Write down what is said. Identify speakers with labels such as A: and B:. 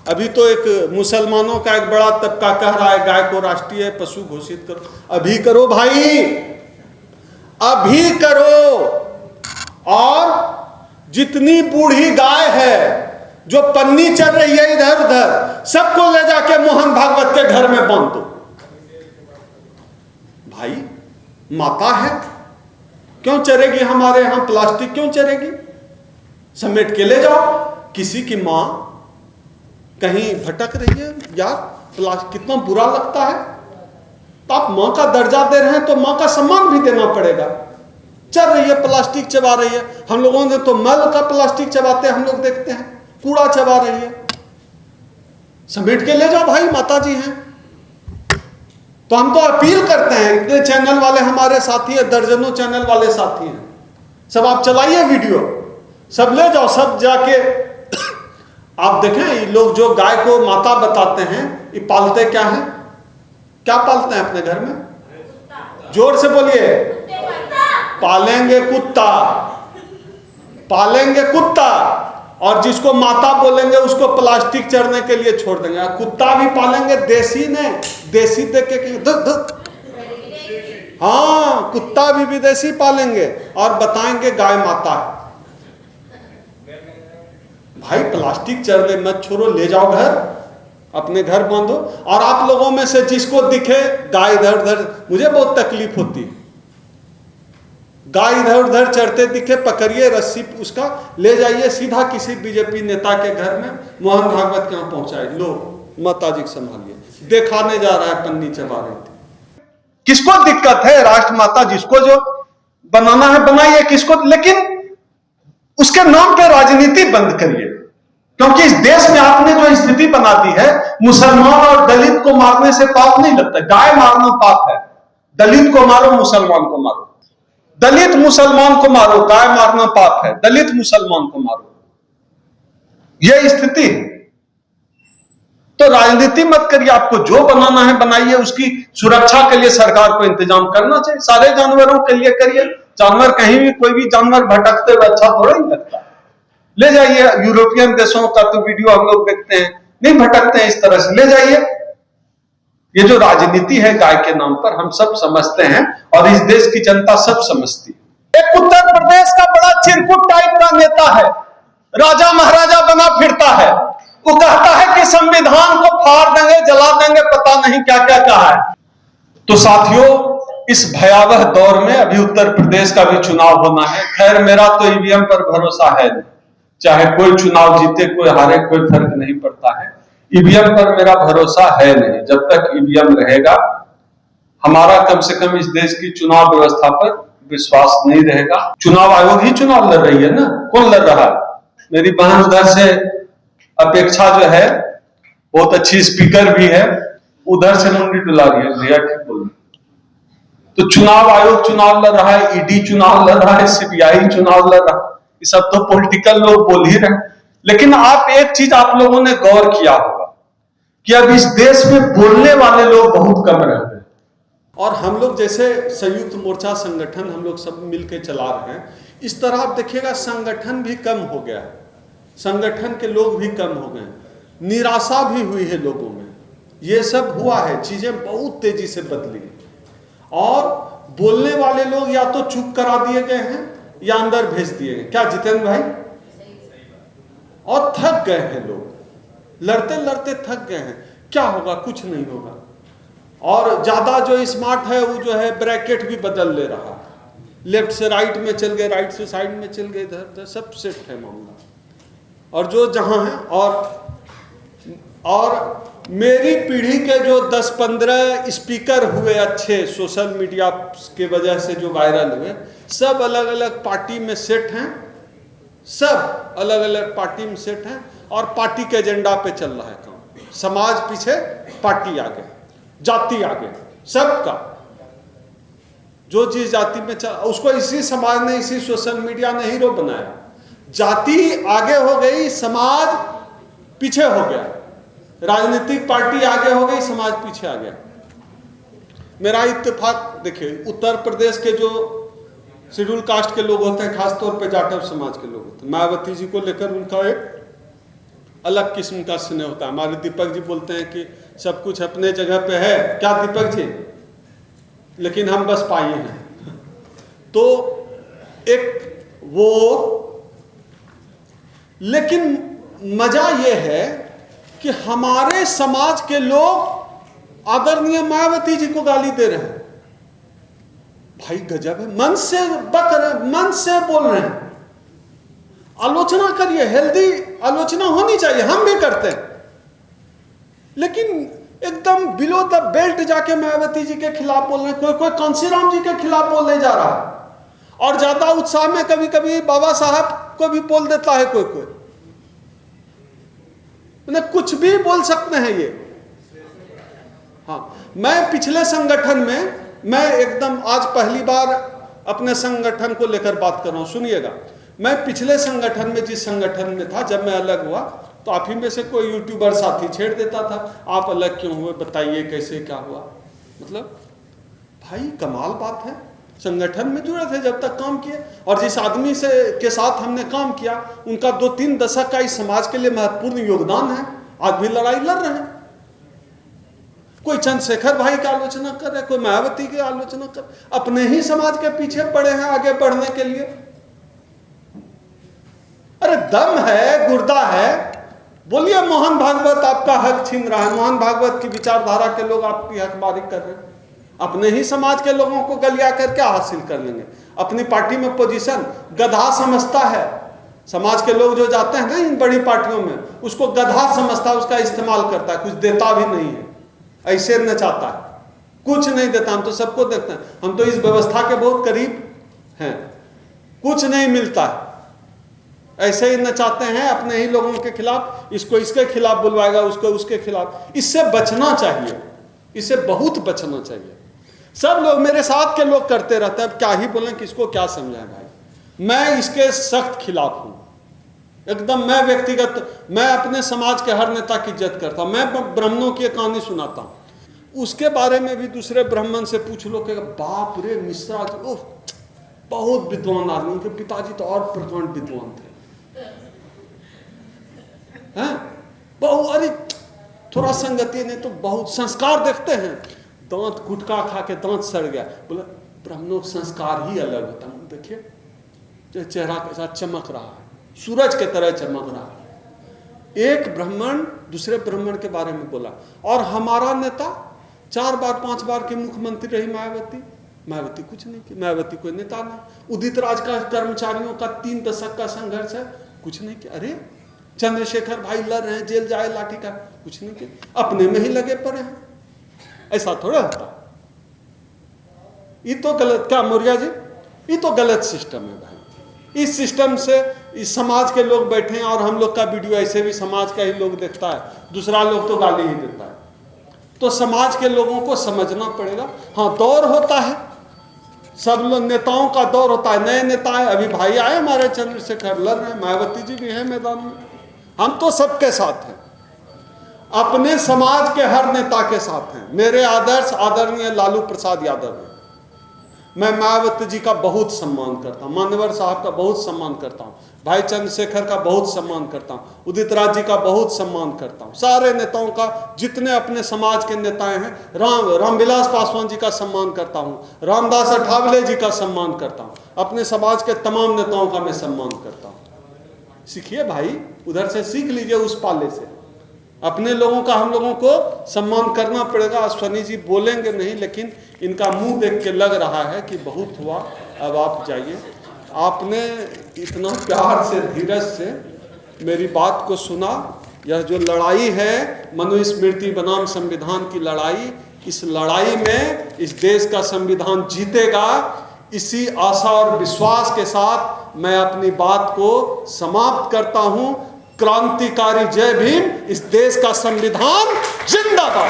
A: अभी तो एक मुसलमानों का एक बड़ा तबका कह रहा है गाय को राष्ट्रीय पशु घोषित करो। अभी करो भाई, अभी करो। और जितनी बूढ़ी गाय है जो पन्नी चल रही है इधर उधर, सबको ले जाके मोहन भागवत के घर में बांध दो। भाई माता है, क्यों चरेगी हमारे यहां प्लास्टिक, क्यों चरेगी? समेट के ले जाओ। किसी की मां कहीं भटक रही है यार, प्लास्टिक कितना बुरा लगता है। तो आप मां का दर्जा दे रहे हैं तो मां का सम्मान भी देना पड़ेगा। चल रही है प्लास्टिक चबा रही है, हम लोगों ने तो मल का प्लास्टिक चबाते हम लोग देखते हैं, कूड़ा चबा रही है। समेट के ले जाओ भाई, माता जी हैं। तो हम तो अपील करते हैं, इतने चैनल वाले हमारे साथी है, दर्जनों चैनल वाले साथी हैं, सब आप चलाइए वीडियो, सब ले जाओ, सब जाके आप देखें। ये लोग जो गाय को माता बताते हैं, ये पालते क्या है? क्या पालते हैं अपने घर में? जोर से बोलिए। पालेंगे कुत्ता, पालेंगे कुत्ता, और जिसको माता बोलेंगे उसको प्लास्टिक चढ़ने के लिए छोड़ देंगे। कुत्ता भी पालेंगे, देसी नहीं, देसी देख के धुक धुक, हाँ कुत्ता भी विदेशी पालेंगे और बताएंगे गाय माता है। भाई प्लास्टिक चढ़ने मत छोड़ो, ले जाओ घर, अपने घर बांधो। और आप लोगों में से जिसको दिखे गाय इधर उधर, मुझे बहुत तकलीफ होती है, गाय इधर उधर चढ़ते दिखे, पकड़िए रस्सी, उसका ले जाइए सीधा किसी बीजेपी नेता के घर में, मोहन भागवत के यहाँ पहुंचाए, लो माता जी संभालिए, दिखाने जा रहा है पन्नी चबा रही थी। किसको दिक्कत है? राष्ट्र माता जिसको जो बनाना है बनाइए, किसको, लेकिन उसके नाम पे राजनीति बंद करिए। क्योंकि इस देश में आपने जो स्थिति बना दी है, मुसलमान और दलित को मारने से पाप नहीं लगता। गाय मारना पाप है, दलित को मारो, मुसलमान को मारो, दलित मुसलमान को मारो, गाय मारना पाप है, दलित मुसलमान को मारो, यह स्थिति है। तो राजनीति मत करिए, आपको जो बनाना है बनाइए, उसकी सुरक्षा के लिए सरकार को इंतजाम करना चाहिए, सारे जानवरों के लिए करिए। जानवर कहीं भी, कोई भी जानवर भटकते हुए अच्छा थोड़ा ही लगता, ले जाइए। यूरोपियन देशों का तो वीडियो हम लोग देखते हैं, नहीं भटकते हैं इस तरह से, ले जाइए। ये जो राजनीति है गाय के नाम पर, हम सब समझते हैं और इस देश की जनता सब समझती है। एक उत्तर प्रदेश का बड़ा चिरकुट टाइप का नेता है, राजा महाराजा बना फिरता है, वो कहता है कि संविधान को फाड़ देंगे, जला देंगे, पता नहीं क्या क्या कहा है। तो साथियों, इस भयावह दौर में अभी उत्तर प्रदेश का भी चुनाव होना है। खैर मेरा तो ईवीएम पर भरोसा है नहीं, चाहे कोई चुनाव जीते कोई हारे, कोई फर्क नहीं पड़ता है। ईवीएम पर मेरा भरोसा है नहीं। जब तक ईवीएम रहेगा, हमारा कम से कम इस देश की चुनाव व्यवस्था पर विश्वास नहीं रहेगा। चुनाव आयोग ही चुनाव लड़ रही है ना, कौन लड़ रहा है? मेरी बहन उधर से अपेक्षा जो है, बहुत अच्छी स्पीकर भी है, उधर से मुंडी डुला रही है, भैया ठीक बोल। तो चुनाव आयोग चुनाव लड़ रहा है, ईडी चुनाव लड़ रहा है, सीबीआई चुनाव लड़ रहा है, ये सब तो पॉलिटिकल लोग बोल ही रहे। लेकिन आप एक चीज आप लोगों ने गौर किया होगा कि अब इस देश में बोलने वाले लोग बहुत कम रह गए। और हम लोग जैसे संयुक्त मोर्चा संगठन हम लोग सब मिलकर चला रहे हैं, इस तरह आप देखिएगा संगठन भी कम हो गया, संगठन के लोग भी कम हो गए, निराशा भी हुई है लोगों में। ये सब हुआ है, चीजें बहुत तेजी से बदली और बोलने वाले लोग या तो चुप करा दिए गए हैं या अंदर भेज दिए गए। क्या जितेंद्र भाई? और थक गए हैं लोग, लड़ते लड़ते थक गए हैं। क्या होगा? कुछ नहीं होगा। और ज्यादा जो स्मार्ट है वो जो है ब्रैकेट भी बदल ले रहा है, लेफ्ट से राइट में चल गए, राइट से साइड में चल गए, इधर उधर सब सेट है मामला। और जो जहां है, और मेरी पीढ़ी के जो 10-15 स्पीकर हुए अच्छे सोशल मीडिया के वजह से जो वायरल हुए, सब अलग अलग पार्टी में सेट हैं, सब अलग अलग पार्टी में सेट हैं और पार्टी के एजेंडा पे चल रहा है काम। समाज पीछे, पार्टी आगे, जाति आगे, सबका जो चीज जाति में चल, उसको इसी समाज ने, इसी सोशल मीडिया ने हीरो बनाया। जाति आगे हो गई, समाज पीछे हो गया, राजनीतिक पार्टी आगे हो गई, समाज पीछे आ गया। मेरा इत्तेफाक देखिए, उत्तर प्रदेश के जो शेड्यूल कास्ट के लोग होते हैं, खासतौर पे जाटव समाज के लोग होते हैं, मायावती जी को लेकर उनका एक अलग किस्म का स्नेह होता है। हमारे दीपक जी बोलते हैं कि सब कुछ अपने जगह पे है, क्या दीपक जी, लेकिन हम बस पाए हैं। तो एक वो, लेकिन मजा ये है कि हमारे समाज के लोग आदरणीय मायावती जी को गाली दे रहे हैं। भाई गजब है, मन से बक रहे, मन से बोल रहे हैं। आलोचना करिए, हेल्दी आलोचना होनी चाहिए, हम भी करते हैं, लेकिन एकदम बिलो द बेल्ट जाके मायावती जी के खिलाफ बोल रहे हैं। कोई कांसीराम जी के खिलाफ बोलने जा रहा है, और ज्यादा उत्साह में कभी कभी बाबा साहब को भी बोल देता है कोई। कुछ भी बोल सकते हैं ये। हाँ, मैं पिछले संगठन में, मैं एकदम आज पहली बार अपने संगठन को लेकर बात कर रहा हूं, सुनिएगा। मैं पिछले संगठन में, जिस संगठन में था, जब मैं अलग हुआ तो आप ही में से कोई यूट्यूबर साथी छेड़ देता था, आप अलग क्यों हुए, बताइए कैसे क्या हुआ। मतलब भाई कमाल बात है, संगठन में जुड़े थे, जब तक काम किए, और जिस आदमी से के साथ हमने काम किया उनका 2-3 दशक का इस समाज के लिए महत्वपूर्ण योगदान है। आज भी लड़ाई लड़ रहे हैं। कोई चंद्रशेखर भाई की आलोचना कर रहे, कोई मायावती की आलोचना कर, अपने ही समाज के पीछे पड़े हैं आगे बढ़ने के लिए। अरे दम है, गुर्दा है, बोलिए मोहन भागवत आपका हक छीन रहा है, मोहन भागवत की विचारधारा के लोग आपकी हकबारी कर रहे हैं। अपने ही समाज के लोगों को गलिया कर क्या हासिल कर लेंगे। अपनी पार्टी में पोजीशन गधा समझता है। समाज के लोग जो जाते हैं ना इन बड़ी पार्टियों में, उसको गधा समझता है, उसका इस्तेमाल करता है, कुछ देता भी नहीं है, ऐसे नचाता है, कुछ नहीं देता। हम तो सबको देखते हैं, हम तो इस व्यवस्था के बहुत करीब हैं, कुछ नहीं मिलता है, ऐसे ही नचाते हैं अपने ही लोगों के खिलाफ। इसको इसके खिलाफ बुलवाएगा, उसको उसके खिलाफ। इससे बचना चाहिए, इससे बहुत बचना चाहिए। सब लोग मेरे साथ के लोग करते रहते हैं, अब क्या ही बोलें, किसको क्या समझाएं भाई। मैं इसके सख्त खिलाफ हूं एकदम। मैं व्यक्तिगत, मैं अपने समाज के हर नेता की इज्जत करता हूं। मैं ब्राह्मणों की कहानी सुनाता हूं, उसके बारे में भी दूसरे ब्राह्मण से पूछ लो कि बाप रे मिश्रा जी, ओह बहुत विद्वान आदमी, उनके पिताजी तो और प्रकांड विद्वान थे, हैं बहुत, अरे थोड़ा संगति नहीं तो बहुत संस्कार देखते हैं। दांत गुटखा खा के दांत सड़ गया, बोले ब्राह्मणों का संस्कार ही अलग होता है। देखिए जो चेहरा के साथ चमक रहा है, सूरज के तरह चमक रहा है। एक ब्राह्मण दूसरे ब्राह्मण के बारे में बोला, और हमारा नेता 4 बार 5 बार की मुख्यमंत्री रही मायावती। मायावती कुछ नहीं की, मायावती कोई नेता नहीं। उदित राज का कर्मचारियों का 3 दशक का संघर्ष है, कुछ नहीं किया। अरे चंद्रशेखर भाई लड़ रहे हैं, जेल जाए लाठी का, कुछ नहीं किया, अपने में ही लगे पड़े हैं। ऐसा थोड़ा होता, ये तो गलत, क्या मौर्या जी, ये तो गलत सिस्टम है भाई। इस सिस्टम से इस समाज के लोग बैठे हैं, और हम लोग का वीडियो ऐसे भी समाज का ही लोग देखता है, दूसरा लोग तो गाली ही देता है। तो समाज के लोगों को समझना पड़ेगा। हाँ, दौर होता है, सब लोग नेताओं का दौर होता है, नए नेता है। अभी भाई आए हमारे चंद्रशेखर लड़ रहे हैं, मायावती जी भी है मैदान में, हम तो सबके साथ हैं, अपने समाज के हर नेता के साथ हैं। मेरे आदर्श आदरणीय लालू प्रसाद यादव हैं। मैं मायावती जी का बहुत सम्मान करता हूँ, मान्यवर साहब का बहुत सम्मान करता हूँ, भाई चंद्रशेखर का बहुत सम्मान करता हूँ, उदित राज जी का बहुत सम्मान करता हूँ, सारे नेताओं का, जितने अपने समाज के नेताएं हैं, रामविलास पासवान जी का सम्मान करता हूँ, रामदास अठावले जी का सम्मान करता हूँ, अपने समाज के तमाम नेताओं का मैं सम्मान करता हूँ। सीखिए भाई, उधर से सीख लीजिए, उस पाले से। अपने लोगों का हम लोगों को सम्मान करना पड़ेगा। अश्वनी जी बोलेंगे नहीं, लेकिन इनका मुंह देख के लग रहा है कि बहुत हुआ, अब आप जाइए। आपने इतना प्यार से, धीरज से मेरी बात को सुना। यह जो लड़ाई है मनुस्मृति बनाम संविधान की लड़ाई, इस लड़ाई में इस देश का संविधान जीतेगा, इसी आशा और विश्वास के साथ मैं अपनी बात को समाप्त करता हूं। क्रांतिकारी जय भीम, इस देश का संविधान जिंदाबाद।